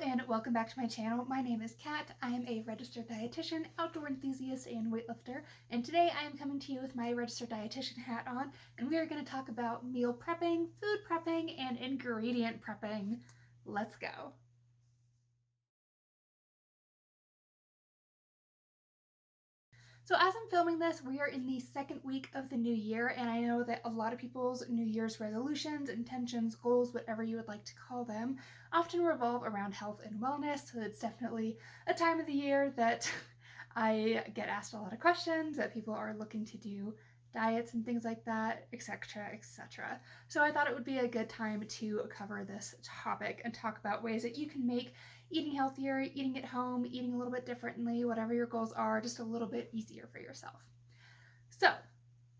and welcome back to my channel. My name is Kat. I am a registered dietitian, outdoor enthusiast, and weightlifter, and today I am coming to you with my registered dietitian hat on, and we are going to talk about meal prepping, food prepping, and ingredient prepping. Let's go. So as I'm filming this, we are in the second week of the new year, and I know that a lot of people's New Year's resolutions, intentions, goals, whatever you would like to call them, often revolve around health and wellness. So it's definitely a time of the year that I get asked a lot of questions, that people are looking to do diets and things like that, etc., etc. So I thought it would be a good time to cover this topic and talk about ways that you can make eating healthier, eating at home, eating a little bit differently, whatever your goals are, just a little bit easier for yourself. So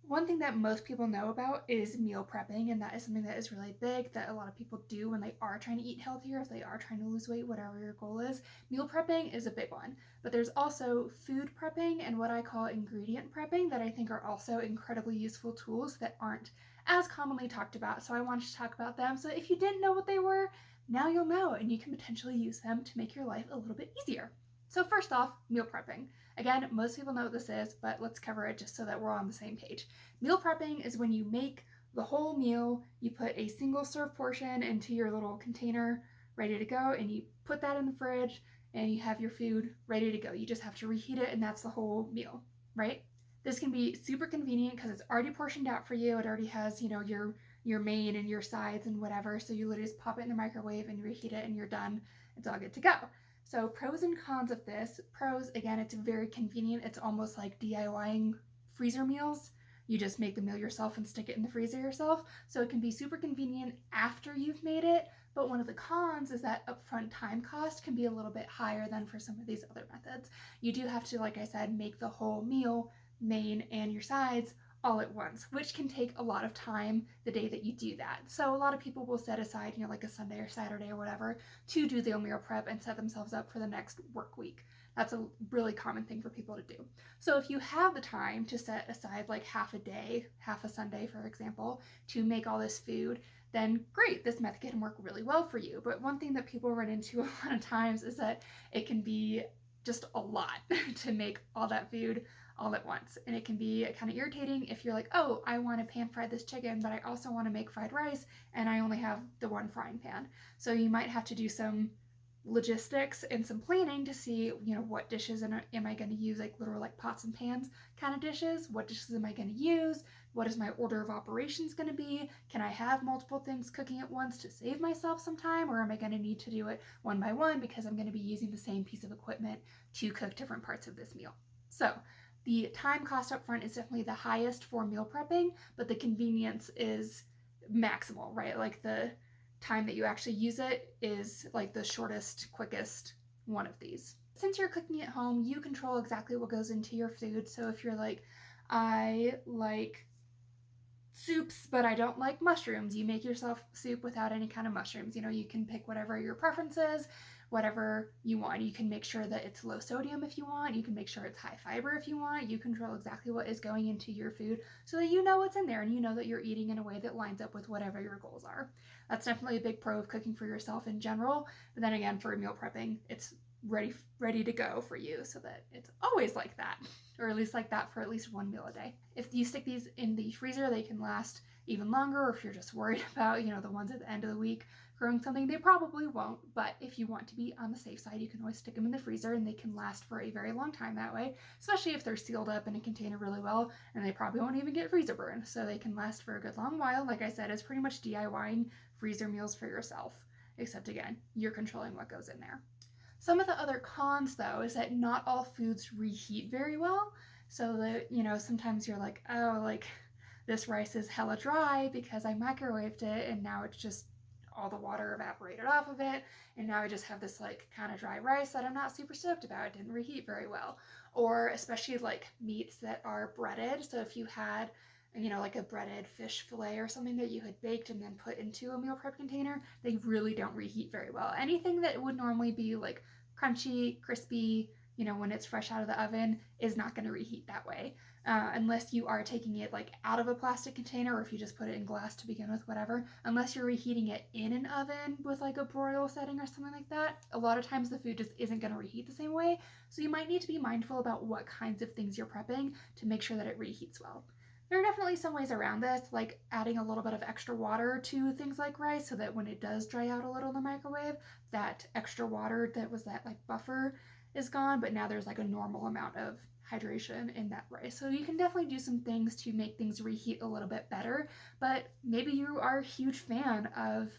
one thing that most people know about is meal prepping, and that is something that is really big that a lot of people do when they are trying to eat healthier, if they are trying to lose weight, whatever your goal is. Meal prepping is a big one, but there's also food prepping and what I call ingredient prepping that I think are also incredibly useful tools that aren't as commonly talked about. So I wanted to talk about them. So if you didn't know what they were, now you'll know, and you can potentially use them to make your life a little bit easier. So first off, meal prepping. Again, most people know what this is, but let's cover it just so that we're on the same page. Meal prepping is when you make the whole meal, you put a single serve portion into your little container ready to go, and you put that in the fridge, and you have your food ready to go. You just have to reheat it, and that's the whole meal, right? This can be super convenient because it's already portioned out for you. It already has, your main and your sides and whatever. So you literally just pop it in the microwave and reheat it and you're done. It's all good to go. So pros and cons of this. Pros, again, it's very convenient. It's almost like DIYing freezer meals. You just make the meal yourself and stick it in the freezer yourself. So it can be super convenient after you've made it. But one of the cons is that upfront time cost can be a little bit higher than for some of these other methods. You do have to, like I said, make the whole meal, main and your sides, all at once, which can take a lot of time the day that you do that. So a lot of people will set aside, like a Sunday or Saturday or whatever, to do the meal prep and set themselves up for the next work week. That's a really common thing for people to do. So if you have the time to set aside like half a day, half a Sunday, for example, to make all this food, then great, this method can work really well for you. But one thing that people run into a lot of times is that it can be just a lot to make all that food all at once. And it can be kind of irritating if you're like, oh, I want to pan fry this chicken, but I also want to make fried rice and I only have the one frying pan. So you might have to do some logistics and some planning to see, what dishes am I going to use, like literal like pots and pans kind of dishes. What dishes am I going to use? What is my order of operations going to be? Can I have multiple things cooking at once to save myself some time, or am I going to need to do it one by one because I'm going to be using the same piece of equipment to cook different parts of this meal? So the time cost up front is definitely the highest for meal prepping, but the convenience is maximal, right? Like the time that you actually use it is like the shortest, quickest one of these. Since you're cooking at home, you control exactly what goes into your food. So if you're like, I like soups, but I don't like mushrooms, you make yourself soup without any kind of mushrooms. You can pick whatever your preference is, whatever you want. You can make sure that it's low sodium if you want. You can make sure it's high fiber if you want. You control exactly what is going into your food so that you know what's in there and you know that you're eating in a way that lines up with whatever your goals are. That's definitely a big pro of cooking for yourself in general. But then again, for meal prepping, it's ready to go for you so that it's always like that, or at least like that for at least one meal a day. If you stick these in the freezer, they can last even longer, or if you're just worried about, the ones at the end of the week growing something, they probably won't. But if you want to be on the safe side, you can always stick them in the freezer and they can last for a very long time that way, especially if they're sealed up in a container really well, and they probably won't even get freezer burn. So they can last for a good long while. Like I said, it's pretty much DIYing freezer meals for yourself, except again, you're controlling what goes in there. Some of the other cons, though, is that not all foods reheat very well. So that, sometimes you're like, oh, like this rice is hella dry because I microwaved it and now it's just all the water evaporated off of it. And now I just have this like kind of dry rice that I'm not super stoked about. It didn't reheat very well. Or especially like meats that are breaded. So if you had like a breaded fish fillet or something that you had baked and then put into a meal prep container, they really don't reheat very well. Anything that would normally be like crunchy, crispy, when it's fresh out of the oven is not going to reheat that way. unless you are taking it like out of a plastic container, or if you just put it in glass to begin with, whatever, unless you're reheating it in an oven with like a broil setting or something like that, a lot of times the food just isn't going to reheat the same way. So you might need to be mindful about what kinds of things you're prepping to make sure that it reheats well. There are definitely some ways around this, like adding a little bit of extra water to things like rice so that when it does dry out a little in the microwave, that extra water that was that like buffer is gone, but now there's like a normal amount of hydration in that rice. So you can definitely do some things to make things reheat a little bit better, but maybe you are a huge fan of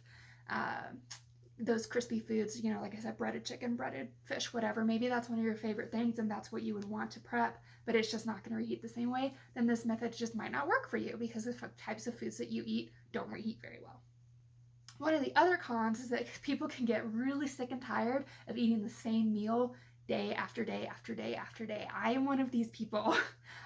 those crispy foods, you know, like I said, breaded chicken, breaded fish, whatever. Maybe that's one of your favorite things and that's what you would want to prep, but it's just not going to reheat the same way. Then this method just might not work for you because the types of foods that you eat don't reheat very well. One of the other cons is that people can get really sick and tired of eating the same meal day after day after day after day. I am one of these people.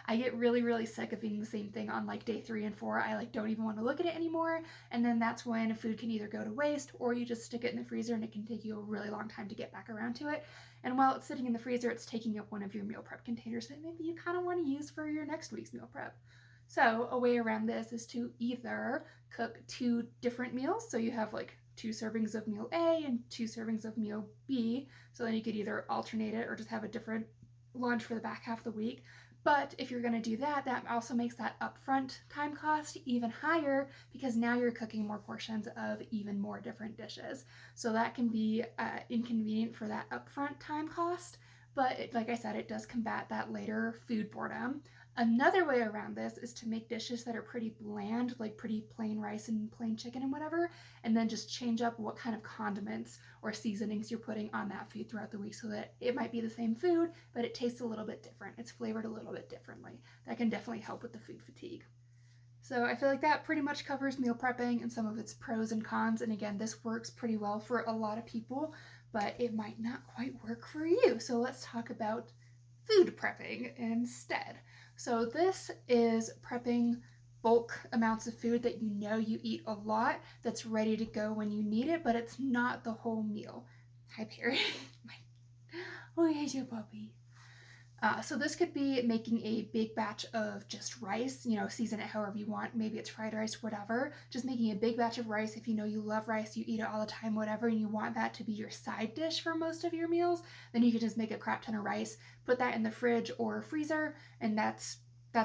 I get really, really sick of eating the same thing on like day 3 and 4. I like don't even want to look at it anymore. And then that's when food can either go to waste or you just stick it in the freezer and it can take you a really long time to get back around to it. And while it's sitting in the freezer, it's taking up one of your meal prep containers that maybe you kind of want to use for your next week's meal prep. So a way around this is to either cook 2 different meals. So you have like 2 servings of meal A and 2 servings of meal B. So then you could either alternate it or just have a different lunch for the back half of the week. But if you're going to do that, that also makes that upfront time cost even higher because now you're cooking more portions of even more different dishes. So that can be inconvenient for that upfront time cost. But like I said, it does combat that later food boredom. Another way around this is to make dishes that are pretty bland, like pretty plain rice and plain chicken and whatever, and then just change up what kind of condiments or seasonings you're putting on that food throughout the week so that it might be the same food, but it tastes a little bit different. It's flavored a little bit differently. That can definitely help with the food fatigue. So I feel like that pretty much covers meal prepping and some of its pros and cons. And again, this works pretty well for a lot of people, but it might not quite work for you. So let's talk about food prepping instead. So this is prepping bulk amounts of food that you know you eat a lot that's ready to go when you need it, but it's not the whole meal. Hi, Perry. Oh, here's your puppy. So this could be making a big batch of just rice, you know, season it however you want. Maybe it's fried rice, whatever. Just making a big batch of rice. If you know you love rice, you eat it all the time, whatever, and you want that to be your side dish for most of your meals, then you could just make a crap ton of rice, put that in the fridge or freezer, and that's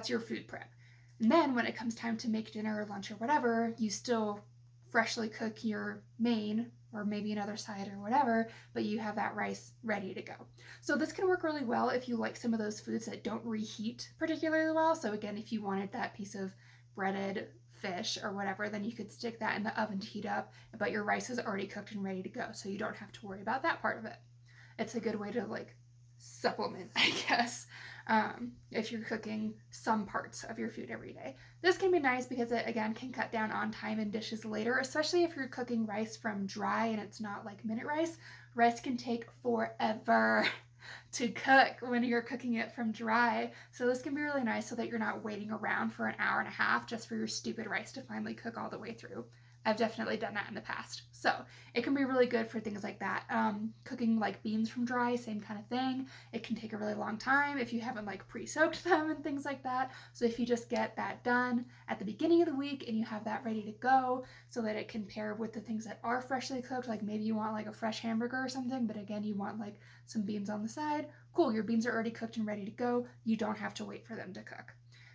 your food prep. And then when it comes time to make dinner or lunch or whatever, you still freshly cook your main or maybe another side or whatever, but you have that rice ready to go. So this can work really well if you like some of those foods that don't reheat particularly well. So again, if you wanted that piece of breaded fish or whatever, then you could stick that in the oven to heat up, but your rice is already cooked and ready to go, so you don't have to worry about that part of it. It's a good way to like supplement, I guess, if you're cooking some parts of your food every day. This can be nice because it, again, can cut down on time in dishes later, especially if you're cooking rice from dry and it's not like minute rice. Rice can take forever to cook when you're cooking it from dry. So this can be really nice so that you're not waiting around for an hour and a half just for your stupid rice to finally cook all the way through. I've definitely done that in the past. So it can be really good for things like that. Cooking like beans from dry, same kind of thing. It can take a really long time if you haven't like pre-soaked them and things like that. So if you just get that done at the beginning of the week and you have that ready to go so that it can pair with the things that are freshly cooked, like maybe you want like a fresh hamburger or something, but again, you want like some beans on the side. Cool, your beans are already cooked and ready to go. You don't have to wait for them to cook.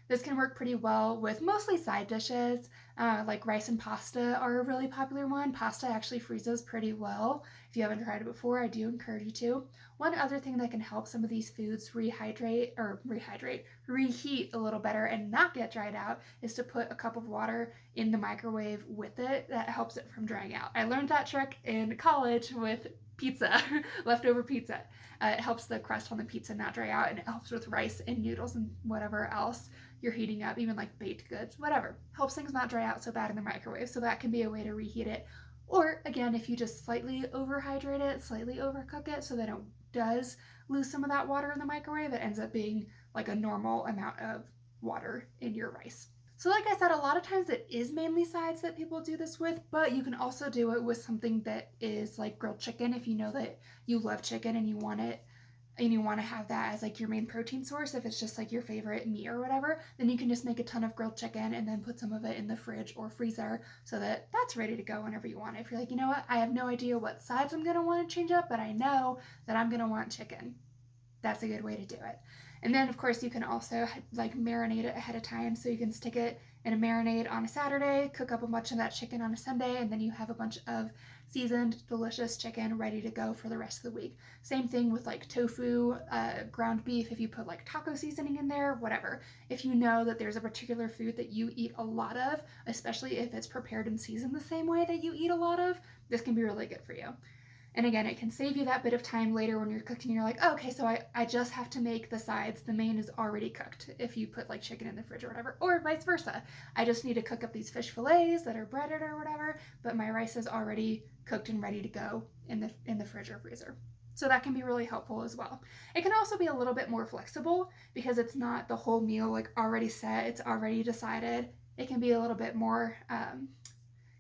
This can work pretty well with mostly side dishes, like rice and pasta are a really popular one. Pasta actually freezes pretty well. If you haven't tried it before, I do encourage you to. One other thing that can help some of these foods reheat a little better and not get dried out is to put a cup of water in the microwave with it. That helps it from drying out. I learned that trick in college with pizza, leftover pizza. It helps the crust on the pizza not dry out, and it helps with rice and noodles and whatever else you're heating up, even like baked goods, whatever. Helps things not dry out so bad in the microwave, so that can be a way to reheat it. Or again, if you just slightly overhydrate it, slightly overcook it so that it does lose some of that water in the microwave, it ends up being like a normal amount of water in your rice. So like I said, a lot of times it is mainly sides that people do this with, but you can also do it with something that is like grilled chicken if you know that you love chicken and you want it and you want to have that as like your main protein source, if it's just like your favorite meat or whatever, then you can just make a ton of grilled chicken and then put some of it in the fridge or freezer so that that's ready to go whenever you want it. If you're like, you know what, I have no idea what sides I'm going to want to change up, but I know that I'm going to want chicken, that's a good way to do it. And then, of course, you can also like marinate it ahead of time. So you can stick it in a marinade on a Saturday, cook up a bunch of that chicken on a Sunday, and then you have a bunch of seasoned, delicious chicken ready to go for the rest of the week. Same thing with like tofu, ground beef, if you put like taco seasoning in there, whatever. If you know that there's a particular food that you eat a lot of, especially if it's prepared and seasoned the same way that you eat a lot of, this can be really good for you. And again, it can save you that bit of time later when you're cooking. You're like, oh, okay, so I just have to make the sides. The main is already cooked if you put like chicken in the fridge or whatever, or vice versa. I just need to cook up these fish fillets that are breaded or whatever, but my rice is already cooked and ready to go in the fridge or freezer. So that can be really helpful as well. It can also be a little bit more flexible because it's not the whole meal like already set, it's already decided. It can be a little bit more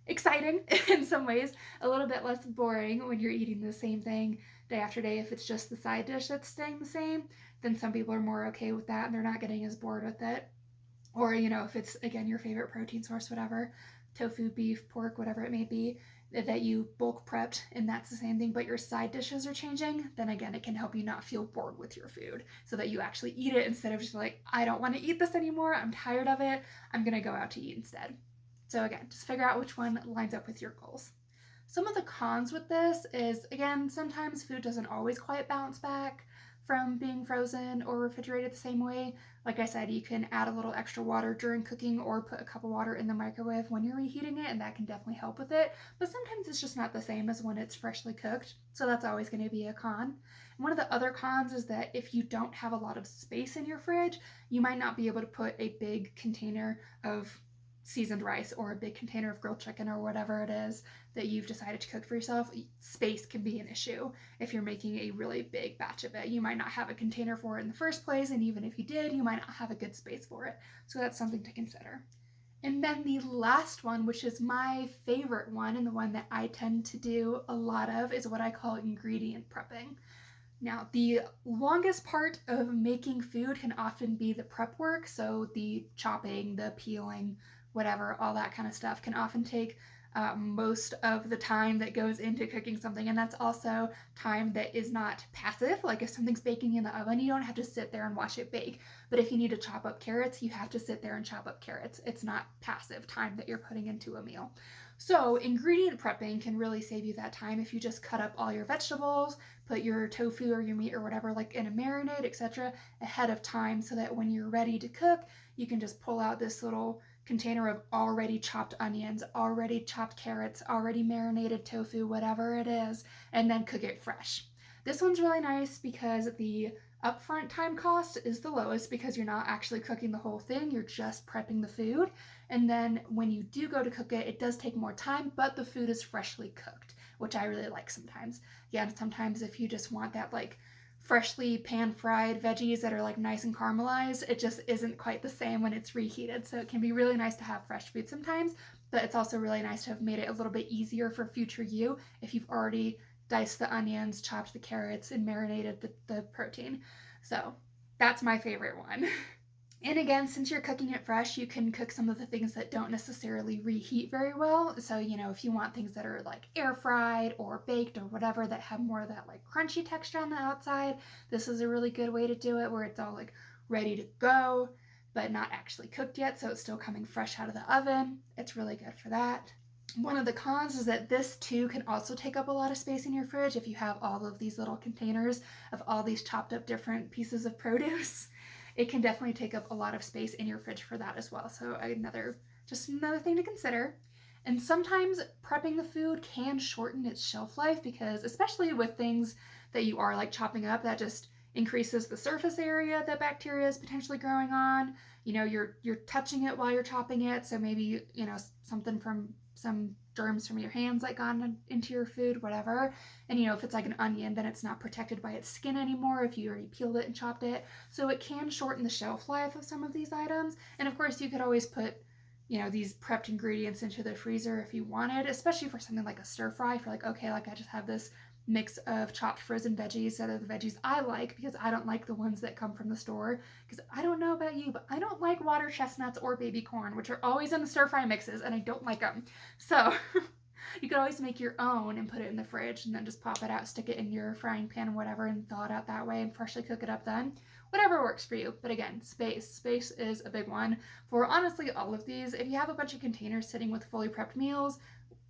exciting in some ways, a little bit less boring when you're eating the same thing day after day. If it's just the side dish that's staying the same, then some people are more okay with that and they're not getting as bored with it. Or, you know, if it's again your favorite protein source, whatever, tofu, beef, pork, whatever it may be, that you bulk prepped and that's the same thing, but your side dishes are changing, then again, it can help you not feel bored with your food so that you actually eat it instead of just like, I don't want to eat this anymore, I'm tired of it, I'm going to go out to eat instead. So again, just figure out which one lines up with your goals. Some of the cons with this is, again, sometimes food doesn't always quite bounce back from being frozen or refrigerated the same way. Like I said, you can add a little extra water during cooking or put a cup of water in the microwave when you're reheating it, and that can definitely help with it. But sometimes it's just not the same as when it's freshly cooked, so that's always going to be a con. And one of the other cons is that if you don't have a lot of space in your fridge, you might not be able to put a big container of seasoned rice or a big container of grilled chicken or whatever it is that you've decided to cook for yourself. Space can be an issue if you're making a really big batch of it. You might not have a container for it in the first place, and even if you did, you might not have a good space for it. So that's something to consider. And then the last one, which is my favorite one and the one that I tend to do a lot of, is what I call ingredient prepping. Now, the longest part of making food can often be the prep work, so the chopping, the peeling, whatever, all that kind of stuff can often take most of the time that goes into cooking something. And that's also time that is not passive. Like if something's baking in the oven, you don't have to sit there and watch it bake. But if you need to chop up carrots, you have to sit there and chop up carrots. It's not passive time that you're putting into a meal. So ingredient prepping can really save you that time if you just cut up all your vegetables, put your tofu or your meat or whatever like in a marinade, etc. ahead of time so that when you're ready to cook, you can just pull out this little container of already chopped onions, already chopped carrots, already marinated tofu, whatever it is, and then cook it fresh. This one's really nice because the upfront time cost is the lowest because you're not actually cooking the whole thing, you're just prepping the food. And then when you do go to cook it, it does take more time, but the food is freshly cooked, which I really like sometimes. Yeah, sometimes if you just want that like freshly pan-fried veggies that are like nice and caramelized, it just isn't quite the same when it's reheated. So it can be really nice to have fresh food sometimes, but it's also really nice to have made it a little bit easier for future you if you've already diced the onions, chopped the carrots, and marinated the protein. So that's my favorite one. And again, since you're cooking it fresh, you can cook some of the things that don't necessarily reheat very well. So, you know, if you want things that are like air fried or baked or whatever that have more of that like crunchy texture on the outside, this is a really good way to do it where it's all like ready to go, but not actually cooked yet. So it's still coming fresh out of the oven. It's really good for that. One of the cons is that this too can also take up a lot of space in your fridge if you have all of these little containers of all these chopped up different pieces of produce. It can definitely take up a lot of space in your fridge for that as well. So just another thing to consider. And sometimes prepping the food can shorten its shelf life because especially with things that you are like chopping up, that just increases the surface area that bacteria is potentially growing on. You know, you're touching it while you're chopping it. So maybe, you know, something from some germs from your hands like gone into your food, whatever. And you know, if it's like an onion, then it's not protected by its skin anymore if you already peeled it and chopped it. So it can shorten the shelf life of some of these items. And of course, you could always put, you know, these prepped ingredients into the freezer if you wanted, especially for something like a stir fry. If you're like, okay, like I just have this mix of chopped frozen veggies that are the veggies I like, because I don't like the ones that come from the store. Because I don't know about you, but I don't like water chestnuts or baby corn, which are always in the stir fry mixes, and I don't like them. So you could always make your own and put it in the fridge and then just pop it out, stick it in your frying pan or whatever, and thaw it out that way and freshly cook it up then. Whatever works for you. But again, space. Space is a big one for honestly all of these. If you have a bunch of containers sitting with fully prepped meals,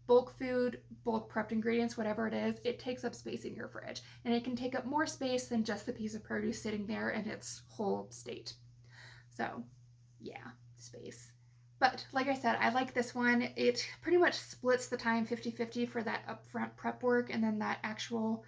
bulk food, bulk prepped ingredients, whatever it is, it takes up space in your fridge. And it can take up more space than just the piece of produce sitting there in its whole state. So yeah, space. But like I said, I like this one. It pretty much splits the time 50-50 for that upfront prep work and then that actual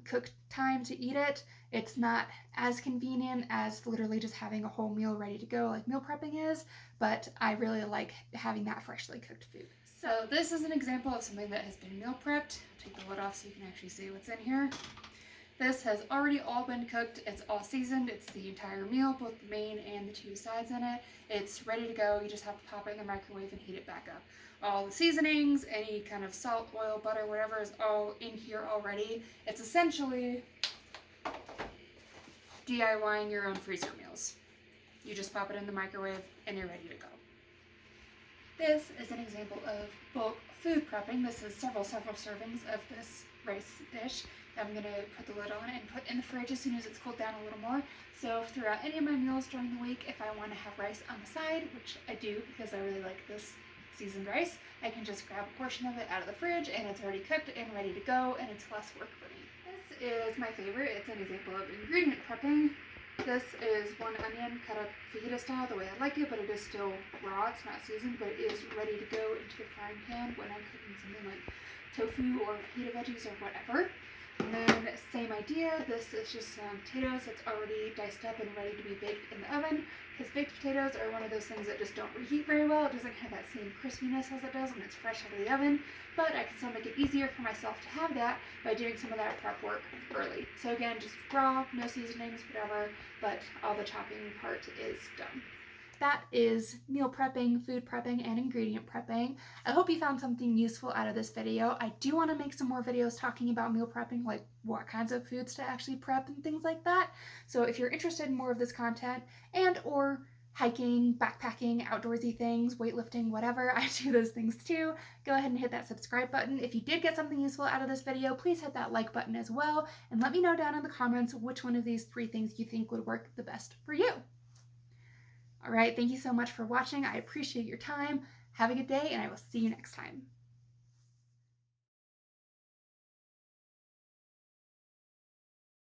cook time to eat it. It's not as convenient as literally just having a whole meal ready to go like meal prepping is, but I really like having that freshly cooked food. So this is an example of something that has been meal prepped. Take the lid off so you can actually see what's in here. This has already all been cooked. It's all seasoned. It's the entire meal, both the main and the two sides in it. It's ready to go. You just have to pop it in the microwave and heat it back up. All the seasonings, any kind of salt, oil, butter, whatever is all in here already. It's essentially DIYing your own freezer meals. You just pop it in the microwave and you're ready to go. This is an example of bulk food prepping. This is several servings of this rice dish. I'm going to put the lid on and put in the fridge as soon as it's cooled down a little more. So throughout any of my meals during the week, if I want to have rice on the side, which I do because I really like this seasoned rice, I can just grab a portion of it out of the fridge and it's already cooked and ready to go, and it's less work for me. This is my favorite. It's an example of ingredient prepping. This is one onion cut up fajita style the way I like it, but it is still raw. It's not seasoned, but it is ready to go into the frying pan when I'm cooking something like tofu or fajita veggies or whatever. And then same idea, this is just some potatoes that's already diced up and ready to be baked in the oven, because baked potatoes are one of those things that just don't reheat very well. It doesn't have that same crispiness as it does when it's fresh out of the oven, but I can still make it easier for myself to have that by doing some of that prep work early. So again, just raw, no seasonings, whatever, but all the chopping part is done. That is meal prepping, food prepping, and ingredient prepping. I hope you found something useful out of this video. I do want to make some more videos talking about meal prepping, like what kinds of foods to actually prep and things like that. So if you're interested in more of this content and or hiking, backpacking, outdoorsy things, weightlifting, whatever, I do those things too. Go ahead and hit that subscribe button. If you did get something useful out of this video, please hit that like button as well, and let me know down in the comments which one of these 3 things you think would work the best for you. All right, thank you so much for watching. I appreciate your time. Have a good day, and I will see you next time.